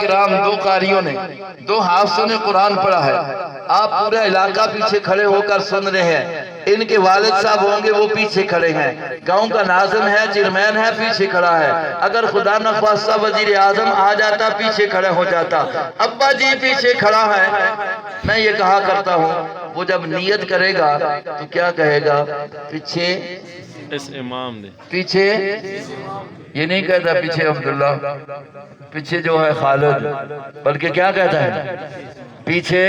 کرام دو قاریوں نے، دو حافظوں نے قرآن پڑھا ہے، آپ پورا علاقہ پیچھے کھڑے ہو کر سن رہے ہیں، ان کے والد صاحب ہوں گے وہ پیچھے کھڑے ہیں، گاؤں کا ناظم ہے، چیئرمین ہے، پیچھے کھڑا ہے، اگر خدا نخواستہ وزیر اعظم آ جاتا پیچھے کھڑے ہو جاتا، ابا جی پیچھے کھڑا ہے۔ میں یہ کہا کرتا ہوں وہ جب نیت کرے گا تو کیا کہے گا؟ پیچھے اس امام دے پیچھے، یہ نہیں کہتا پیچھے عبداللہ، پیچھے جو ہے خالد، بلکہ کیا کہتا ہے؟ پیچھے۔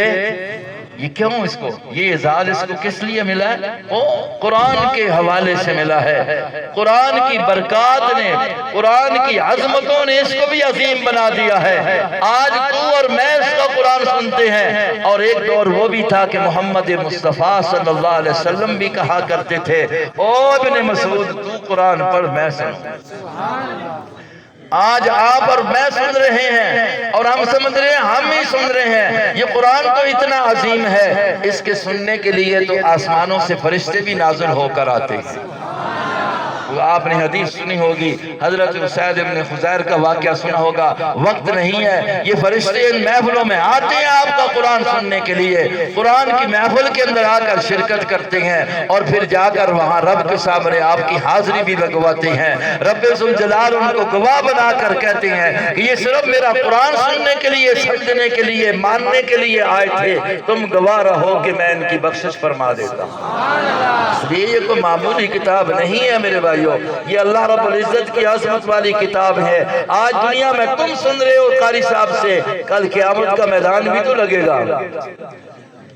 یہ کیوں اس کو، یہ اعزاز اس کو کس لیے ملا ہے؟ وہ قرآن کے حوالے سے ملا ہے، قرآن کی برکات نے، قرآن کی عظمتوں نے اس کو بھی عظیم بنا دیا ہے۔ آج تو اور میں اس کا قرآن سنتے ہیں، اور ایک دور وہ بھی تھا کہ محمد مصطفیٰ صلی اللہ علیہ وسلم بھی کہا کرتے تھے، او ابن مسعود تو قرآن پڑھ میں سنوں۔ آج آپ اور میں سن رہے ہیں، اور ہم سمجھ رہے ہیں ہم ہی سن رہے ہیں، یہ قرآن تو اتنا عظیم ہے، اس کے سننے کے لیے تو آسمانوں سے فرشتے بھی نازل ہو کر آتے ہیں۔ آپ نے حدیث سنی ہوگی، حضرت اسید ابن خضیر کا واقعہ سنا ہوگا، وقت نہیں ہے، یہ فرشتے ان محفلوں میں آتے ہیں آپ کا قرآن سننے کے لیے، قرآن کی محفل کے اندر آ کر شرکت کرتے ہیں، اور پھر جا کر وہاں رب کے سامنے آپ کی حاضری بھی لگواتے ہیں۔ رب ذوالجلال ان کو گواہ بنا کر کہتے ہیں کہ یہ صرف میرا قرآن سننے کے لیے، سمجھنے کے لیے، ماننے کے لیے آئے تھے، تم گواہ رہو کہ میں ان کی بخشش فرما دیتا ہوں۔ یہ کوئی معمولی کتاب نہیں ہے میرے بھائیوں، یہ اللہ رب العزت کی عظمت والی کتاب ہے۔ آج دنیا میں تم سن رہے ہو قاری صاحب سے، کل قیامت کا میدان بھی تو لگے گا،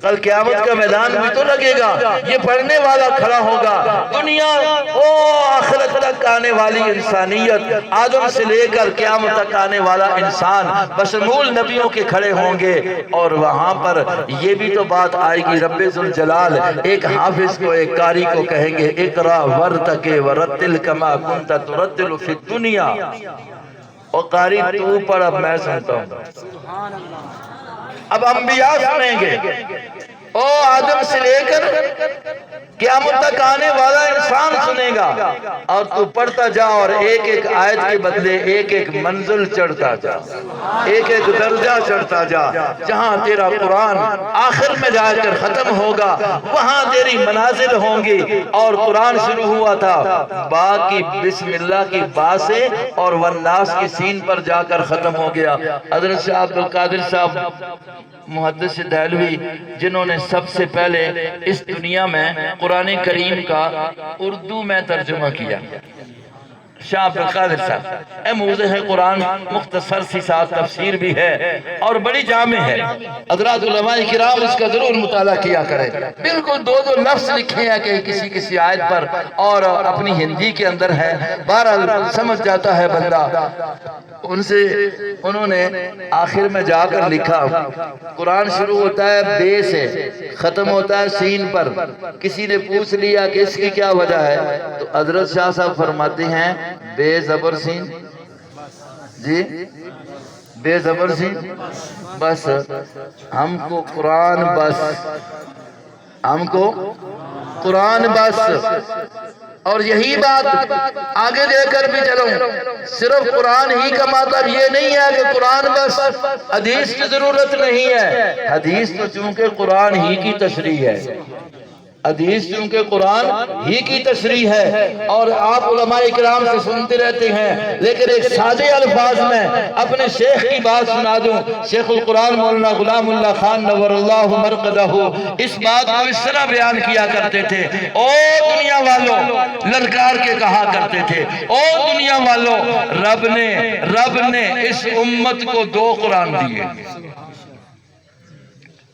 کل قیامت کا میدان بھی تو لگے گا، یہ پڑھنے والا کھڑا ہوگا۔ دنیا آخرت تک آنے والی انسانیت، آدم سے لے کر قیامت تک آنے والا انسان بشمول نبیوں کے کھڑے ہوں گے، اور وہاں پر یہ بھی تو بات آئے گی، رب ذوالجلال ایک حافظ کو، ایک قاری کو کہیں گے اقرا ورتقِ ورتل کما کنت ترتل فی الدنیا، اور قاری تو پڑھ اب میں سنتا ہوں۔ اب انبیاء سنیں گے، او آدم سے لے کر قیامت تک آنے والا انسان سنے گا، اور تو پڑھتا جا، اور ایک ایک آیت کے بدلے ایک ایک منزل چڑھتا جا، ایک ایک درجہ چڑھتا جا، جہاں تیرا قرآن آخر میں جا کر ختم ہوگا وہاں تیری منازل ہوں گی۔ اور قرآن شروع ہوا تھا با کی بسم اللہ کی با سے، اور والناس کی سین پر جا کر ختم ہو گیا۔ حضرت شاہ عبدالقادر صاحب محدث دہلوی، جنہوں نے سب سے پہلے اس دنیا میں قرآن کریم کا اردو میں ترجمہ کیا، شاہ عبدالقادر صاحب، موضح قرآن، مختصر سی ساتھ تفسیر بھی ہے اور بڑی جامع ہے۔ حضرات علماء کرام اس کا ضرور مطالعہ کیا کریں، بالکل دو دو لفظ لکھے ہیں کہ کسی کسی آیت پر، اور اپنی ہندی کے اندر ہے، بہرحال سمجھ جاتا ہے بندہ۔ ان سے انہوں نے آخر میں جا کر لکھا، قرآن شروع ہوتا ہے بے سے، ختم ہوتا ہے سین پر۔ کسی نے پوچھ لیا کہ اس کی کیا وجہ ہے، تو حضرت شاہ صاحب فرماتے ہیں بے زبر سین، جی بے زبر سین، بس ہم کو قرآن، بس ہم کو قرآن بس۔ اور یہی بات آگے دے کر بھی چلوں، صرف قرآن ہی کا مطلب یہ نہیں ہے کہ قرآن بس، حدیث کی ضرورت نہیں ہے، حدیث تو چونکہ قرآن ہی کی تشریح ہے، حدیث چونکہ قرآن ہی کی تشریح ہے، اور آپ علماء کرام سے سنتے رہتے ہیں، لیکن ایک سادے الفاظ میں اپنے شیخ کی بات سنا دوں۔ شیخ القرآن مولانا غلام اللہ خان نور اللہ مرقدہ اس بات کو اس طرح بیان کیا کرتے تھے، او دنیا والوں، للکار کے کہا کرتے تھے، او دنیا والوں، رب نے اس امت کو دو قرآن دیے۔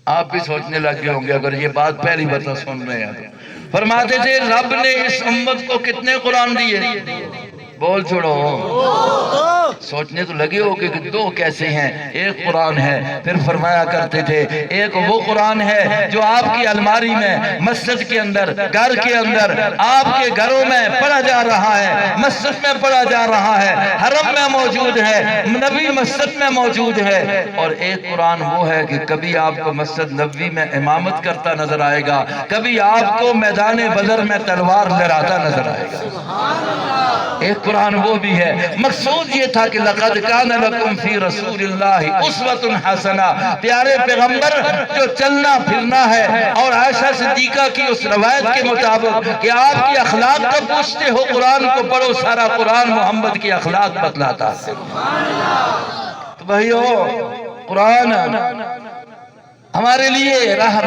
آپ بھی سوچنے لگے ہوں گے اگر یہ بات پہلی بار سن رہے ہیں تو۔ فرماتے تھے رب نے اس امت کو کتنے قرآن دیے؟ بول چھوڑو، سوچنے تو لگے ہو کہ دو کیسے ہیں، ایک قرآن ہے۔ پھر فرمایا کرتے تھے ایک وہ قرآن ہے جو آپ کی الماری میں، مسجد کے اندر، گھر کے اندر، آپ کے گھروں میں پڑھا جا رہا ہے، مسجد میں پڑھا جا رہا ہے، حرم میں موجود ہے، نبی مسجد میں موجود ہے۔ اور ایک قرآن وہ ہے کہ کبھی آپ کو مسجد نبوی میں امامت کرتا نظر آئے گا، کبھی آپ کو میدان بدر میں تلوار لہراتا نظر آئے گا۔ ایک قرآن وہ بھی ہے۔ مقصود یہ تھا کہ لَقَدْ كَانَ لَكُمْ فِي رَسُولِ اللَّهِ أُسْوَةٌ حَسَنَةٌ، پیارے پیغمبر جو چلنا پھرنا ہے، اور عائشہ صدیقہ کی اس روایت کے مطابق کہ آپ کی اخلاق کا پوچھتے ہو، قرآن کو پڑھو، سارا قرآن محمد کی اخلاق بتلاتا ہے۔ تو بھائیو، قرآن ہمارے لیے راہ